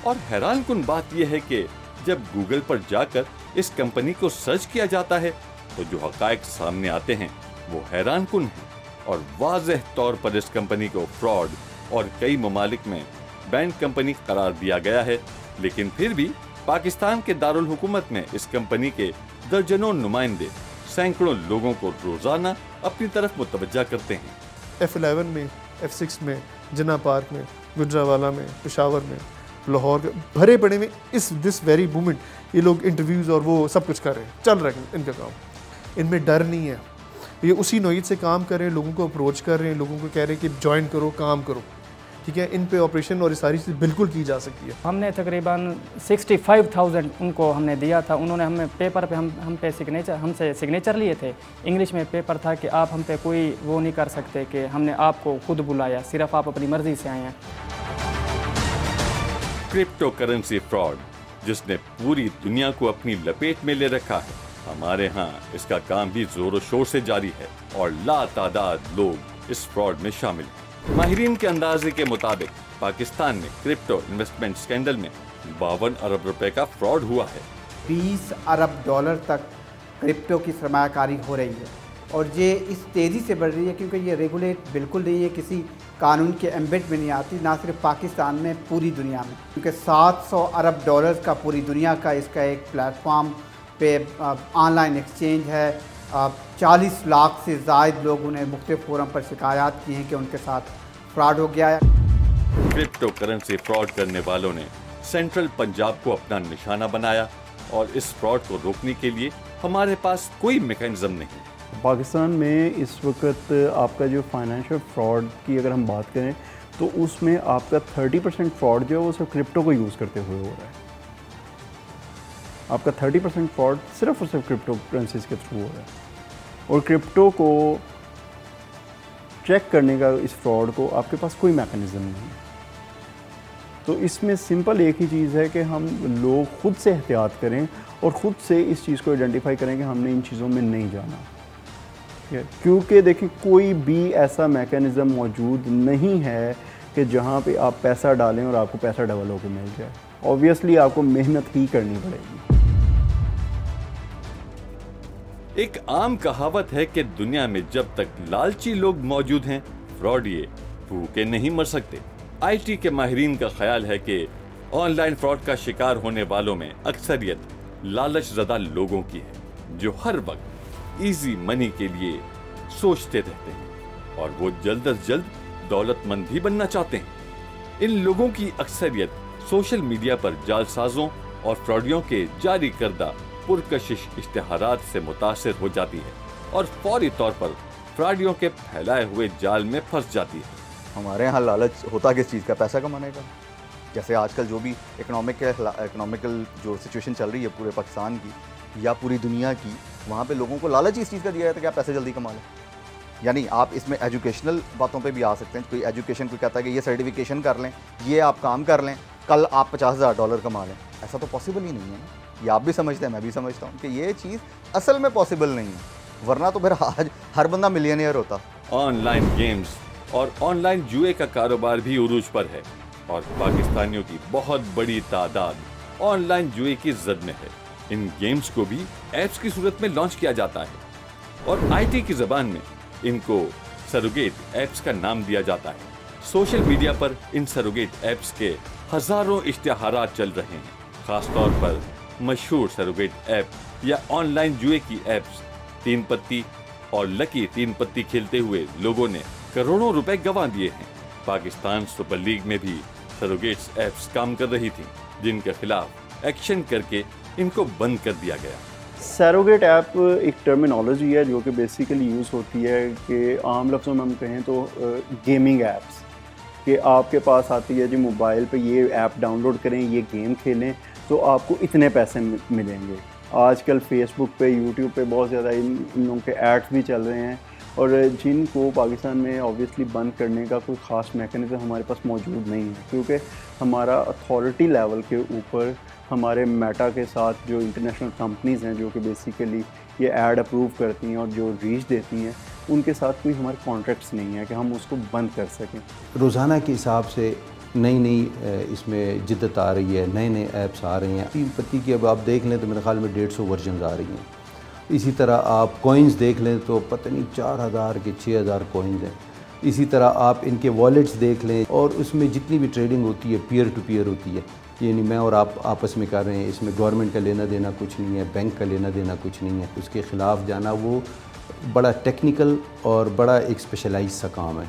اور حیران کن بات یہ ہے کہ جب گوگل پر جا کر اس کمپنی کو سرچ کیا جاتا ہے تو جو حقائق سامنے آتے ہیں وہ حیران کن ہیں اور واضح طور پر اس کمپنی کو فراڈ اور کئی ممالک میں بین کمپنی قرار دیا گیا ہے. لیکن پھر بھی پاکستان کے دارالحکومت میں اس کمپنی کے درجنوں نمائندے سینکڑوں لوگوں کو روزانہ اپنی طرف متوجہ کرتے ہیں. F11 میں، F6 میں، جناح پارک میں، گجرانوالہ میں، پشاور میں، لاہور کے بھرے پڑے میں دس ویری مومنٹ یہ لوگ انٹرویوز اور وہ سب کچھ کر رہے ہیں. چل رہا ہے ان کا کام. ان میں ڈر نہیں ہے. یہ اسی نوعیت سے کام کر رہے ہیں، لوگوں کو اپروچ کر رہے ہیں، لوگوں کو کہہ رہے ہیں کہ جوائن کرو، کام کرو. ٹھیک ہے، ان پہ آپریشن اور یہ ساری چیزیں بالکل کی جا سکتی ہے. ہم نے تقریباً 65,000 ان کو ہم نے دیا تھا. انہوں نے ہمیں پیپر پہ ہم پہ ہم سے سگنیچر لیے تھے. انگلش میں پیپر تھا کہ آپ ہم پہ کوئی وہ نہیں کر سکتے کہ ہم نے آپ کو خود بلایا، صرف آپ اپنی مرضی سے آئے ہیں. کرپٹو کرنسی فراڈ جس نے پوری دنیا کو اپنی لپیٹ میں لے رکھا ہے، ہمارے ہاں اس کا کام بھی زور و شور سے جاری ہے اور لا تعداد لوگ اس فراڈ میں شامل ہیں. ماہرین کے اندازے کے مطابق پاکستان میں کرپٹو انویسٹمنٹ سکینڈل میں 52 ارب روپے کا فراڈ ہوا ہے. 20 ارب ڈالر تک کرپٹو کی سرمایہ کاری ہو رہی ہے اور یہ اس تیزی سے بڑھ رہی ہے کیونکہ یہ ریگولیٹ بالکل نہیں ہے، کسی قانون کے ایمبیڈ میں نہیں آتی، نہ صرف پاکستان میں، پوری دنیا میں. کیونکہ 700 ارب ڈالرز کا پوری دنیا کا اس کا ایک پلیٹ فارم پہ آن لائن ایکسچینج ہے. 40 لاکھ سے زائد لوگوں نے مختلف فورم پر شکایات کی ہیں کہ ان کے ساتھ فراڈ ہو گیا ہے. کرپٹو کرنسی فراڈ کرنے والوں نے سینٹرل پنجاب کو اپنا نشانہ بنایا اور اس فراڈ کو روکنے کے لیے ہمارے پاس کوئی میکینزم نہیں. پاکستان میں اس وقت آپ کا جو فائنینشیل فراڈ کی اگر ہم بات کریں تو اس میں آپ کا 30% فراڈ جو ہے وہ صرف کرپٹو کو یوز کرتے ہوئے ہو رہا ہے. آپ کا 30% فراڈ صرف اور صرف کرپٹو کرنسیز کے تھرو ہو رہا ہے اور کرپٹو کو چیک کرنے کا اس فراڈ کو آپ کے پاس کوئی میکانزم نہیں ہے. تو اس میں سمپل ایک ہی چیز ہے کہ ہم لوگ خود سے احتیاط کریں اور خود سے اس چیز کو آئیڈینٹیفائی کریں کہ ہم نے ان چیزوں میں نہیں جانا. کیونکہ دیکھیں کوئی بھی ایسا میکانزم موجود نہیں ہے کہ جہاں پہ آپ پیسہ ڈالیں اور آپ کو پیسہ ڈبل ہو کے مل جائے. اوبویسلی آپ کو محنت ہی کرنی پڑے گی. ایک عام کہاوت ہے کہ دنیا میں جب تک لالچی لوگ موجود ہیں فراڈ یہ بھوکے نہیں مر سکتے. آئی ٹی کے ماہرین کا خیال ہے کہ آن لائن فراڈ کا شکار ہونے والوں میں اکثریت لالچ زدہ لوگوں کی ہے جو ہر وقت ایزی منی کے لیے سوچتے رہتے ہیں اور وہ جلد از جلد دولت مند بھی بننا چاہتے ہیں. ان لوگوں کی اکثریت سوشل میڈیا پر جعلسازوں اور فراڈیوں کے جاری کردہ پرکشش اشتہارات سے متاثر ہو جاتی ہے اور فوری طور پر فراڈیوں کے پھیلائے ہوئے جال میں پھنس جاتی ہے. ہمارے یہاں لالچ ہوتا کس چیز کا؟ پیسہ کمانے کا. جیسے آج کل جو بھی اکنامیکل جو سچویشن چل رہی ہے پورے پاکستان کی یا پوری دنیا کی، وہاں پہ لوگوں کو لالچ اس چیز کا دیا جاتا ہے کہ آپ پیسے جلدی کما لیں. یعنی آپ اس میں ایجوکیشنل باتوں پہ بھی آ سکتے ہیں. کوئی ایجوکیشن کو کہتا ہے کہ یہ سرٹیفکیشن کر لیں، یہ آپ کام کر لیں، کل آپ $50,000 کما لیں. ایسا تو پاسبل ہی نہیں ہے. یہ آپ بھی سمجھتے ہیں، میں بھی سمجھتا ہوں کہ یہ چیز اصل میں پاسبل نہیں ہے، ورنہ تو پھر آج ہر بندہ ملینئر ہوتا. آن لائن گیمز اور آن لائن جوئے کا کاروبار بھی عروج پر ہے اور پاکستانیوں کی بہت بڑی تعداد آن لائن جوئے کی زد میں ہے. ان گیمز کو بھی ایپس کی صورت میں لانچ کیا جاتا ہے اور آئی ٹی کی زبان میں ان کو سروگیٹ ایپس کا نام دیا جاتا ہے. سوشل میڈیا پر ان سروگیٹ ایپس کے ہزاروں اشتہارات چل رہے ہیں. خاص طور پر مشہور سروگیٹ ایپ یا آن لائن جوئے کی ایپس 3 پتی اور لکی 3 پتی کھیلتے ہوئے لوگوں نے کروڑوں روپے گنوا دیے ہیں. پاکستان سپر لیگ میں بھی سروگیٹس ایپس کام کر رہی تھیں جن کے خلاف ایکشن کر کے इनको बंद कर दिया गया। सैरोगेट ऐप एक टर्मिनोलॉजी है जो कि बेसिकली यूज़ होती है कि आम लफ्ज़ों में हम कहें तो गेमिंग ऐप्स, कि आपके पास आती है जी मोबाइल पे ये ऐप डाउनलोड करें, ये गेम खेलें तो आपको इतने पैसे मिलेंगे। आजकल फेसबुक पे, यूट्यूब पे बहुत ज़्यादा इन लोगों के एड्स भी चल रहे हैं, और जिनको पाकिस्तान में ऑब्वियसली बंद करने का कोई ख़ास मैकेनिज़्म हमारे पास मौजूद नहीं है, क्योंकि हमारा अथॉरिटी लेवल के ऊपर हमारे मेटा के साथ जो इंटरनेशनल कंपनीज़ हैं जो कि बेसिकली ये ऐड अप्रूव करती हैं और जो रीच देती हैं, उनके साथ कोई हमारे कॉन्ट्रैक्ट्स नहीं है कि हम उसको बंद कर सकें। रोज़ाना के हिसाब से नई नई इसमें जिद्दत आ रही है, नए नए ऐप्स आ रही हैं। तीन पत्ती की अब आप देख लें तो मेरे ख्याल में 150 वर्जन आ रही हैं। इसी तरह आप कॉइन्स देख लें तो पता नहीं 4000 के 6000 कॉइन्स हैं। इसी तरह आप इनके वॉलेट्स देख लें, और उसमें जितनी भी ट्रेडिंग होती है पीयर टू पीयर होती है, यानी मैं और आप आपस में कर रहे हैं। इसमें गवर्नमेंट का लेना देना कुछ नहीं है, बैंक का लेना देना कुछ नहीं है। उसके ख़िलाफ़ जाना वो बड़ा टेक्निकल और बड़ा एक स्पेशलाइज सा काम है।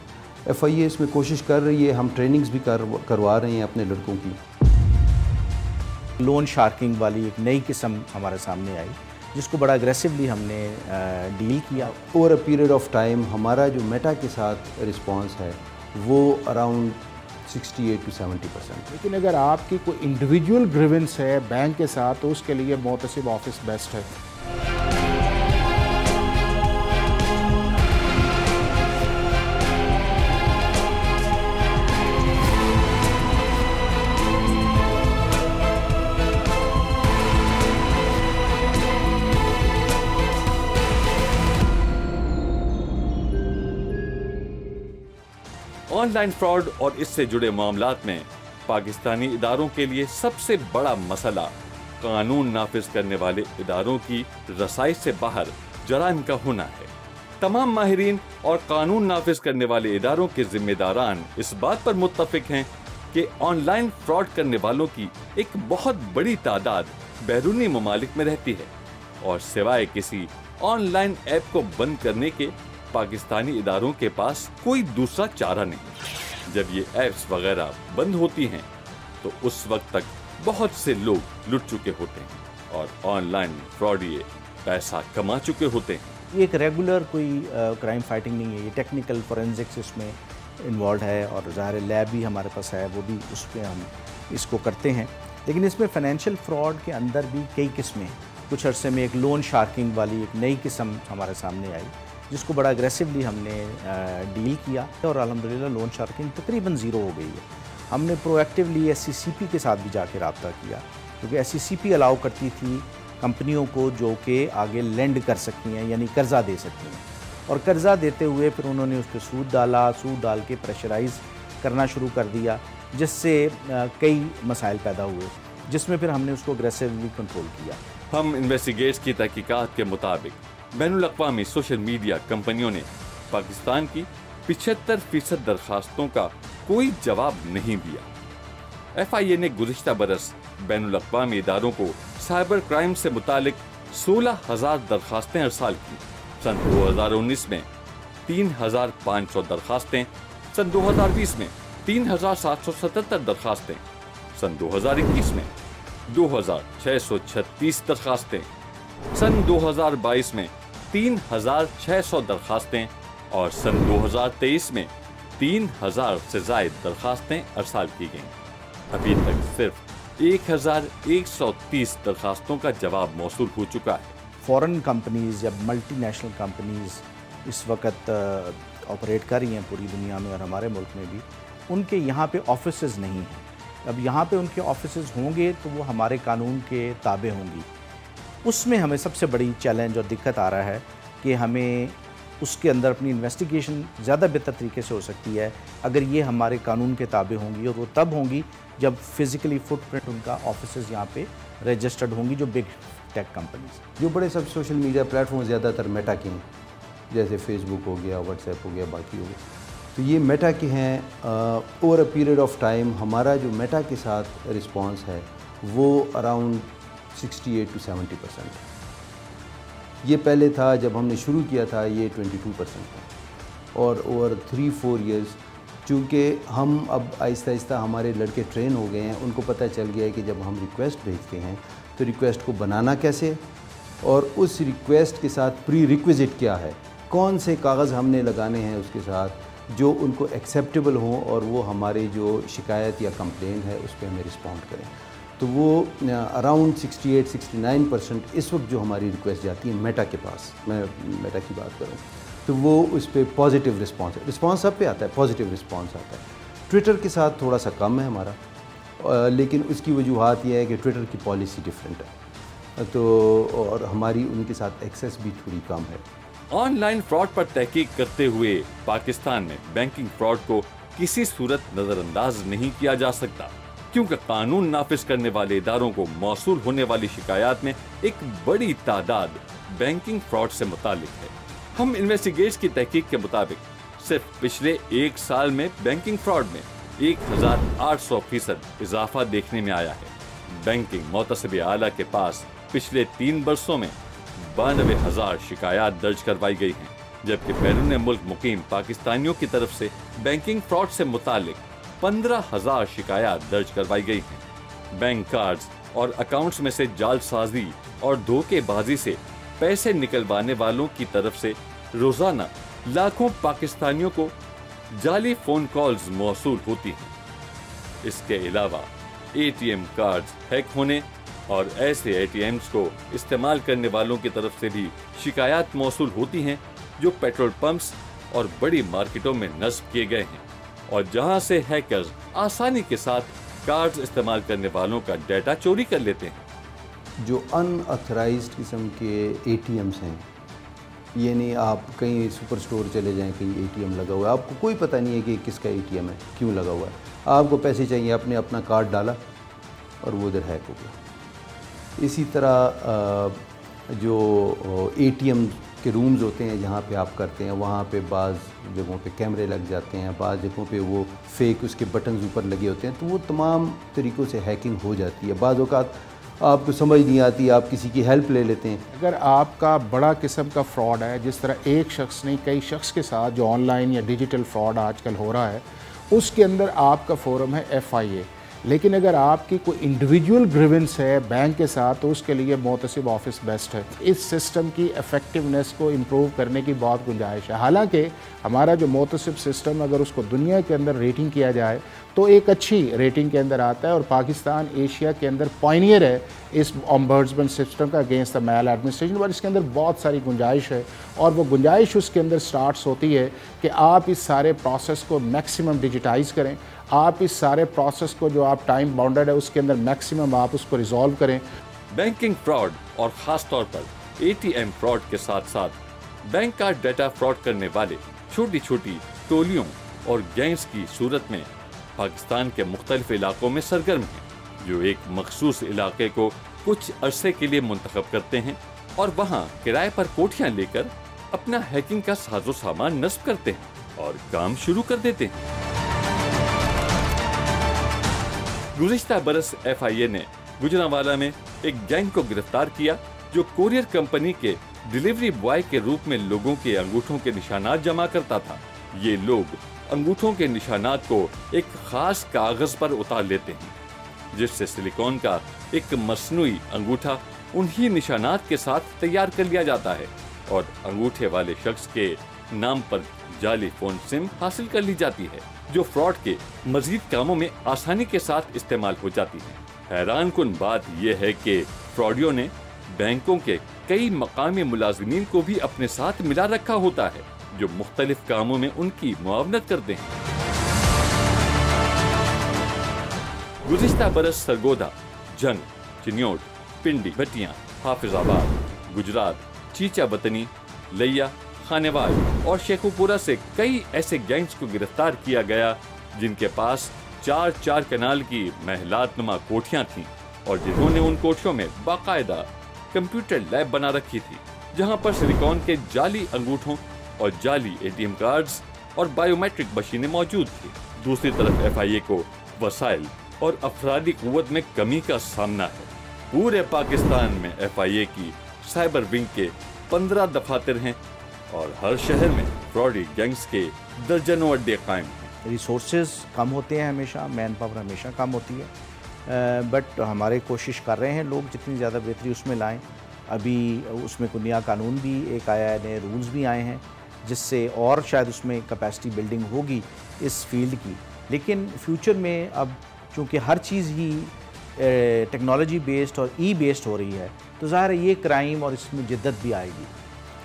FIA इसमें कोशिश कर रही है, हम ट्रेनिंग्स भी करवा रहे हैं अपने लड़कों की। लोन शार्किंग वाली एक नई किस्म हमारे सामने आई, जिसको बड़ा अग्रेसिवली हमने डील किया। Over a period of time हमारा जो मेटा के साथ रिस्पांस है वो अराउंड 68 to 70%। लेकिन अगर आपकी कोई इंडिविजुअल ग्रीवेंस है बैंक के साथ तो उसके लिए मोहतसिब ऑफिस बेस्ट है। ऑनलाइन फ्रॉड और इससे जुड़े मामलात में पाकिस्तानी इदारों के लिए सबसे बड़ा मसला कानून नाफिज करने वाले इदारों की रसाई से बाहर जराइम का होना है। तमाम माहिरीन और कानून नाफिज करने वाले इदारों के जिम्मेदारान इस बात पर मुत्तफिक हैं कि ऑनलाइन फ्रॉड करने वालों की एक बहुत बड़ी तादाद बैरूनी ममालिक में रहती है, और सिवाय किसी ऑनलाइन ऐप को बंद करने के पाकिस्तानी इदारों के पास कोई दूसरा चारा नहीं। जब ये ऐप्स वगैरह बंद होती हैं तो उस वक्त तक बहुत से लोग लुट चुके होते हैं और ऑनलाइन फ्रॉडिये पैसा कमा चुके होते हैं। ये एक रेगुलर कोई क्राइम फाइटिंग नहीं है, ये टेक्निकल फोरेंसिक्स इसमें इन्वॉल्व है, और ज़ाहिर लैब भी हमारे पास है, वो भी उस पर हम इसको करते हैं। लेकिन इसमें फाइनेंशियल फ्रॉड के अंदर भी कई किस्में। कुछ अरसे में एक लोन शार्किंग वाली एक नई किस्म हमारे सामने आई, जिसको बड़ा अग्रेसिवली हमने डील किया, और अल्हम्दुलिल्लाह लोन शार्किंग तकरीबन ज़ीरो हो गई है। हमने प्रोएक्टिवली SCCP के साथ भी जाके रब्ता किया, क्योंकि SCCP अलाउ करती थी कंपनियों को जो कि आगे लेंड कर सकती हैं, यानी कर्ज़ा दे सकती हैं, और कर्ज़ा देते हुए फिर उन्होंने उस पर सूद डाल के प्रेशराइज़ करना शुरू कर दिया, जिससे कई मसाइल पैदा हुए, जिसमें फिर हमने उसको अग्रेसिवली कंट्रोल किया। हम इन्वेस्टिगेट्स की तहकीकात के मुताबिक बैनुल-अक़वामी सोशल मीडिया कंपनियों ने पाकिस्तान की 75% दरखास्तों का कोई जवाब नहीं दिया। FIA ने गुज़िश्ता बरस बैनुल-अक़वामी इदारों को साइबर क्राइम से मुतालिक 16,000 दरखास्तें अरसाल की। सन 2019 में 3,500 दरखास्तें, सन 2020 में 3,777 दरखास्तें, सन 2021 में 2,636 दरखास्तें, सन 2022 में 3,600 दरखास्तें और सन 2023 में 3,000 से ज़ायद दरखास्तें अरसाल की गईं। अभी तक सिर्फ 1,130 दरखास्तों का जवाब मौसूल हो चुका है। फॉरेन कंपनीज़ या मल्टीनेशनल कंपनीज़ इस वक्त ऑपरेट कर रही हैं पूरी दुनिया में और हमारे मुल्क में भी, उनके यहाँ पे ऑफिसेज़ नहीं हैं। अब यहाँ पे उनके ऑफिसेज़ होंगे तो वो हमारे कानून के ताबे होंगी। उसमें हमें सबसे बड़ी चैलेंज और दिक्कत आ रहा है कि हमें उसके अंदर अपनी इन्वेस्टिगेशन ज़्यादा बेहतर तरीके से हो सकती है अगर ये हमारे कानून के ताबे होंगी, और वो तब होंगी जब फिज़िकली फुटप्रिंट उनका ऑफिसेज़ यहाँ पे रजिस्टर्ड होंगी, जो बिग टेक कंपनीज। जो बड़े सब सोशल मीडिया प्लेटफॉर्म ज़्यादातर मेटा के हैं, जैसे फेसबुक हो गया, व्हाट्सएप हो गया, बाकी हो गया, तो ये मेटा के हैं। Over a period of time हमारा जो मेटा के साथ रिस्पांस है वो अराउंड 68 to 70%। ये पहले था जब हमने शुरू किया था ये 22% था, और ओवर 3-4 ईयर्स چونکہ ہم اب آہستہ آہستہ ہمارے لڑکے ٹرین ہو گئے ہیں، ان کو پتہ چل گیا ہے کہ جب ہم ریکویسٹ بھیجتے ہیں تو ریکویسٹ کو بنانا کیسے، اور اس ریکویسٹ کے ساتھ پری ریکویزٹ کیا ہے، کون سے کاغذ ہم نے لگانے ہیں اس کے ساتھ جو ان کو ایکسیپٹیبل ہوں اور وہ ہماری جو شکایت یا کمپلین ہے اس پہ ہمیں رسپونڈ کریں۔ تو وہ اراؤنڈ 68-69% اس وقت جو ہماری ریکویسٹ جاتی ہے میٹا کے پاس، میں میٹا کی بات کروں تو وہ اس پہ پازیٹیو رسپانس سب پہ آتا ہے، پازیٹیو رسپانس آتا ہے۔ ٹویٹر کے ساتھ تھوڑا سا کم ہے ہمارا، لیکن اس کی وجوہات یہ ہے کہ ٹویٹر کی پالیسی ڈیفرنٹ ہے، تو اور ہماری ان کے ساتھ ایکسیس بھی تھوڑی کم ہے۔ آن لائن فراڈ پر تحقیق کرتے ہوئے پاکستان میں بینکنگ فراڈ کو کسی صورت نظر انداز نہیں کیا جا سکتا، کیونکہ قانون نافذ کرنے والے اداروں کو موصول ہونے والی شکایات میں ایک بڑی تعداد بینکنگ فراڈ سے متعلق ہے۔ ہم انویسٹیگیٹس کی تحقیق کے مطابق صرف پچھلے ایک سال میں بینکنگ فراڈ میں 1800% اضافہ دیکھنے میں آیا ہے۔ بینکنگ محتسب اعلیٰ کے پاس پچھلے 3 برسوں میں 92,000 شکایات درج کروائی گئی ہیں، جبکہ بیرون ملک مقیم پاکستانیوں کی طرف سے بینکنگ فراڈ سے متعلق 15,000 شکایات درج کروائی گئی ہیں۔ بینک کارڈز اور اکاؤنٹس میں سے جعل سازی اور دھوکے بازی سے پیسے نکلوانے والوں کی طرف سے روزانہ لاکھوں پاکستانیوں کو جعلی فون کالز موصول ہوتی ہیں۔ اس کے علاوہ A T M cards hack ہونے اور ایسے اے ٹی ایمز کو استعمال کرنے والوں کی طرف سے بھی شکایات موصول ہوتی ہیں جو پیٹرول پمپس اور بڑی مارکیٹوں میں نصب کیے گئے ہیں، اور جہاں سے ہیکرز آسانی کے ساتھ کارڈز استعمال کرنے والوں کا ڈیٹا چوری کر لیتے ہیں۔ جو ان اتھرائزڈ قسم کے اے ٹی ایمز ہیں، یعنی آپ کہیں سپر سٹور چلے جائیں، کہیں اے ٹی ایم لگا ہوا ہے، آپ کو کوئی پتہ نہیں ہے کہ کس کا اے ٹی ایم ہے، کیوں لگا ہوا ہے، آپ کو پیسے چاہیے، آپ نے اپنا کارڈ ڈالا اور وہ ادھر ہیک ہو گیا۔ اسی طرح جو اے ٹی ایم کے رومز ہوتے ہیں جہاں پہ آپ کرتے ہیں، وہاں پہ بعض جگہوں پہ کیمرے لگ جاتے ہیں، بعض جگہوں پہ وہ فیک اس کے بٹنز اوپر لگے ہوتے ہیں، تو وہ تمام طریقوں سے ہیکنگ ہو جاتی ہے۔ بعض اوقات آپ کو سمجھ نہیں آتی، آپ کسی کی ہیلپ لے لیتے ہیں۔ اگر آپ کا بڑا قسم کا فراڈ ہے، جس طرح ایک شخص نہیں کئی شخص کے ساتھ جو آن لائن یا ڈیجیٹل فراڈ آج کل ہو رہا ہے، اس کے اندر آپ کا فورم ہے FIA، لیکن اگر آپ کی کوئی انڈیویجول گریونس ہے بینک کے ساتھ تو اس کے لیے محتسب آفس بیسٹ ہے۔ اس سسٹم کی ایفیکٹونیس کو امپروو کرنے کی بہت گنجائش ہے، حالانکہ ہمارا جو محتسب سسٹم اگر اس کو دنیا کے اندر ریٹنگ کیا جائے تو ایک اچھی ریٹنگ کے اندر آتا ہے، اور پاکستان ایشیا کے اندر پائنیئر ہے اس امبرڈسمنٹ سسٹم کا اگینسٹ دا میل ایڈمنسٹریشن، اور اس کے اندر بہت ساری گنجائش ہے، اور وہ گنجائش اس کے اندر سٹارٹس ہوتی ہے کہ آپ اس سارے پروسیس کو میکسیمم ڈیجیٹائز کریں، آپ اس سارے پروسیس کو جو آپ ٹائم باؤنڈڈ ہے اس کے اندر میکسیمم آپ اس کو ریزالو کریں۔ بینکنگ فراڈ اور خاص طور پر اے ٹی ایم فراڈ کے ساتھ ساتھ بینک کا ڈیٹا فراڈ کرنے والے چھوٹی چھوٹی ٹولیوں اور گینگز کی صورت میں پاکستان کے مختلف علاقوں میں سرگرم ہیں، جو ایک مخصوص علاقے کو کچھ عرصے کے لیے منتخب کرتے ہیں اور وہاں کرائے پر کوٹھیاں لے کر اپنا ہیکنگ کا ساز و سامان نصب کرتے ہیں اور کام شروع کر دیتے ہیں۔ گزشتہ برس FIA نے گجرانوالہ میں ایک گینگ کو گرفتار کیا جو کوریئر کمپنی کے ڈیلیوری بوائے کے روپ میں لوگوں کے انگوٹھوں کے نشانات جمع کرتا تھا۔ یہ لوگ انگوٹھوں کے نشانات کو ایک خاص کاغذ پر اتار لیتے ہیں، جس سے سلیکون کا ایک مصنوعی انگوٹھا انہی نشانات کے ساتھ تیار کر لیا جاتا ہے، اور انگوٹھے والے شخص کے نام پر جعلی فون سم حاصل کر لی جاتی ہے، جو فراڈ کے مزید کاموں میں آسانی کے ساتھ استعمال ہو جاتی ہے۔ حیران کن بات یہ ہے کہ فراڈیوں نے بینکوں کے کئی مقامی ملازمین کو بھی اپنے ساتھ ملا رکھا ہوتا ہے، جو مختلف کاموں میں ان کی معاونت کرتے ہیں۔ گزشتہ برس سرگودا، جنگ، چنیوٹ، پنڈی، بھٹیاں، حافظ آباد، گجرات، چیچا بطنی، لیا، خانوال اور شیخوپورہ سے کئی ایسے گینگز کو گرفتار کیا گیا جن کے پاس 4 کنال کی محلات نما کوٹھیاں تھیں، اور جنہوں نے ان کوٹھیوں میں باقاعدہ کمپیوٹر لیب بنا رکھی تھی، جہاں پر سلیکون کے جعلی انگوٹھوں اور جعلی ATM کارڈز اور بائیو میٹرک مشینیں موجود تھیں۔ دوسری طرف FIA کو وسائل اور افرادی قوت میں کمی کا سامنا ہے۔ پورے پاکستان میں FIA کی سائبر ونگ کے 15 دفاتر ہیں، اور ہر شہر میں فراڈی گینگز کے درجنوں اڈے قائم ہیں۔ ریسورسز کم ہوتے ہیں ہمیشہ، مین پاور ہمیشہ کم ہوتی ہے، بٹ ہمارے کوشش کر رہے ہیں لوگ جتنی زیادہ بہتری اس میں لائیں. ابھی اس میں کوئی نیا قانون بھی ایک آیا ہے، نئے رولز بھی آئے ہیں جس سے اور شاید اس میں کیپیسٹی بلڈنگ ہوگی اس فیلڈ کی. لیکن فیوچر میں اب چونکہ ہر چیز ہی ٹیکنالوجی بیسڈ اور ای بیسڈ ہو رہی ہے تو ظاہر ہے یہ کرائم اور اس میں جدت بھی آئے گی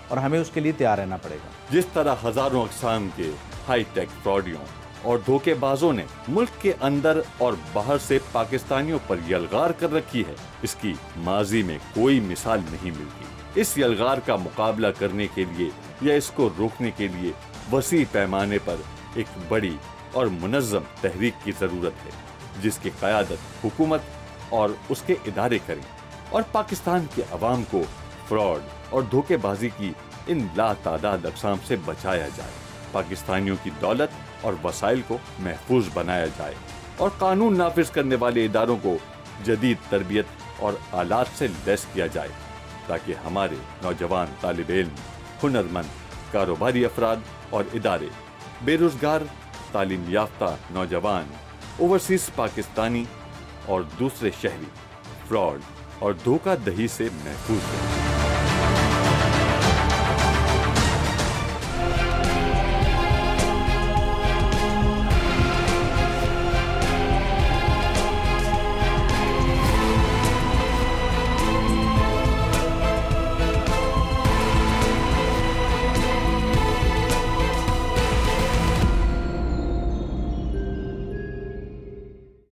اور ہمیں اس کے لیے تیار رہنا پڑے گا. جس طرح ہزاروں اقسام کے ہائی ٹیک فراڈیوں اور دھوکے بازوں نے ملک کے اندر اور باہر سے پاکستانیوں پر یلغار کر رکھی ہے، اس کی ماضی میں کوئی مثال نہیں ملتی. اس یلغار کا مقابلہ کرنے کے لیے یا اس کو روکنے کے لیے وسیع پیمانے پر ایک بڑی اور منظم تحریک کی ضرورت ہے جس کی قیادت حکومت اور اس کے ادارے کریں اور پاکستان کے عوام کو فراڈ اور دھوکے بازی کی ان لا تعداد اقسام سے بچایا جائے، پاکستانیوں کی دولت اور وسائل کو محفوظ بنایا جائے اور قانون نافذ کرنے والے اداروں کو جدید تربیت اور آلات سے لیس کیا جائے تاکہ ہمارے نوجوان طالب علم، ہنرمند، کاروباری افراد اور ادارے، بے روزگار، تعلیم یافتہ نوجوان، اوورسیز پاکستانی اور دوسرے شہری فراڈ اور دھوکہ دہی سے محفوظ رہیں.